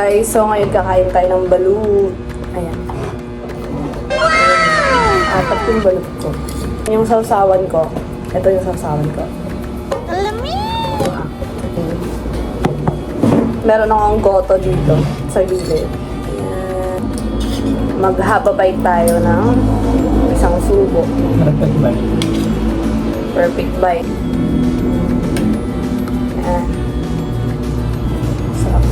Guys, so ngayon kakain tayo ng balut. Ayan. Apat yung balut ko. Yung sausawan ko. Ito yung sausawan ko. Meron akong goto dito sa gilid. Ayan. Maghababay tayo ng isang subo. Perfect bite. Perfect bite. Ayan. Sarap.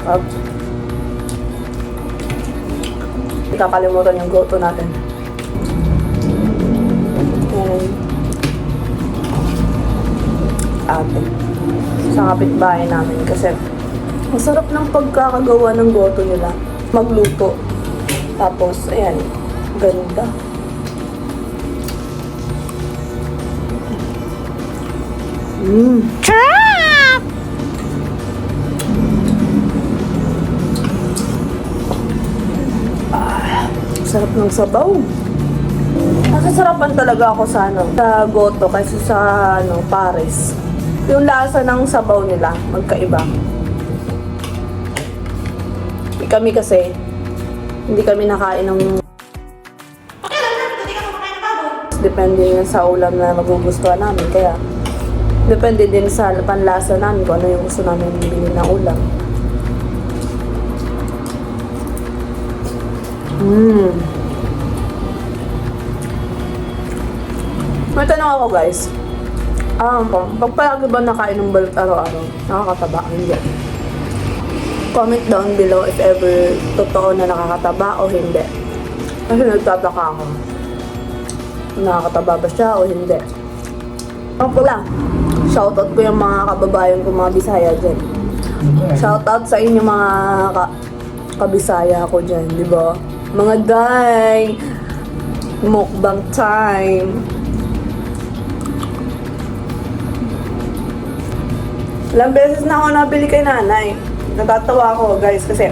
Sarap. Hindi kakalimutan yung goto natin. Ayan. Ate. Sa kapitbahay namin kasi ang sarap ng pagkakagawa ng goto nila. Magluto. Tapos, ayan. Ganda. Sarap ng sabaw. Nasasarapan talaga ako sa sa goto kaysa sa pares. Yung lasa ng sabaw nila, magkaiba. Kami kasi, hindi kami nakain ng... Depende yun sa ulam na magugustuhan namin. Kaya, depende din sa panlasa namin kung ano yung gusto namin bilhin na ulam. May tanong ako guys. Pag palagi ba nakain ng balut araw-araw, nakakataba? Hindi. Comment down below if ever totoo na nakakataba o hindi. Kasi nagtataka ako. Nakakataba ba siya o hindi? Ako pala, shoutout ko yung mga kababayan ko, mga Bisaya dyan. Shoutout sa inyo mga kabisaya ko dyan, di ba? Mga day! Mukbang time! Ilang beses na ako nabili kay nanay. Natatawa ako guys kasi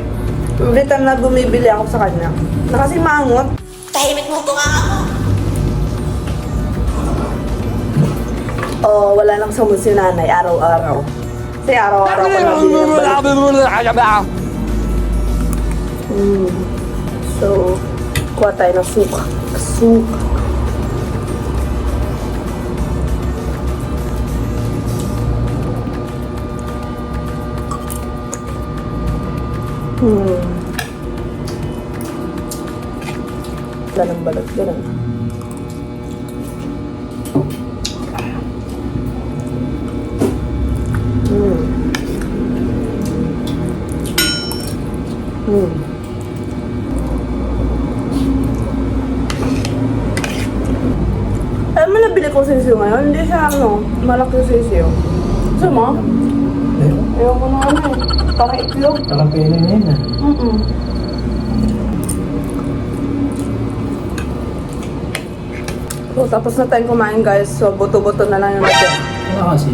every time na bumibili ako sa kanya, nakasimangot. Tahimik mo bunga ako. Oh, wala nang samod si nanay araw-araw. Kasi araw-araw ko nabili ng balut. So, kuha tayo ng suka. Suka. Wala ng balut. Ganun. Alam mo, nabili ko sisiyo ngayon. Hindi siya malaki sisiyo. Gusto mo? Ayaw ko na Parang itlog. Parang pwede na yun So, tapos na tayong kumain guys. So, buto-buto na lang yung natin. Ano kasi?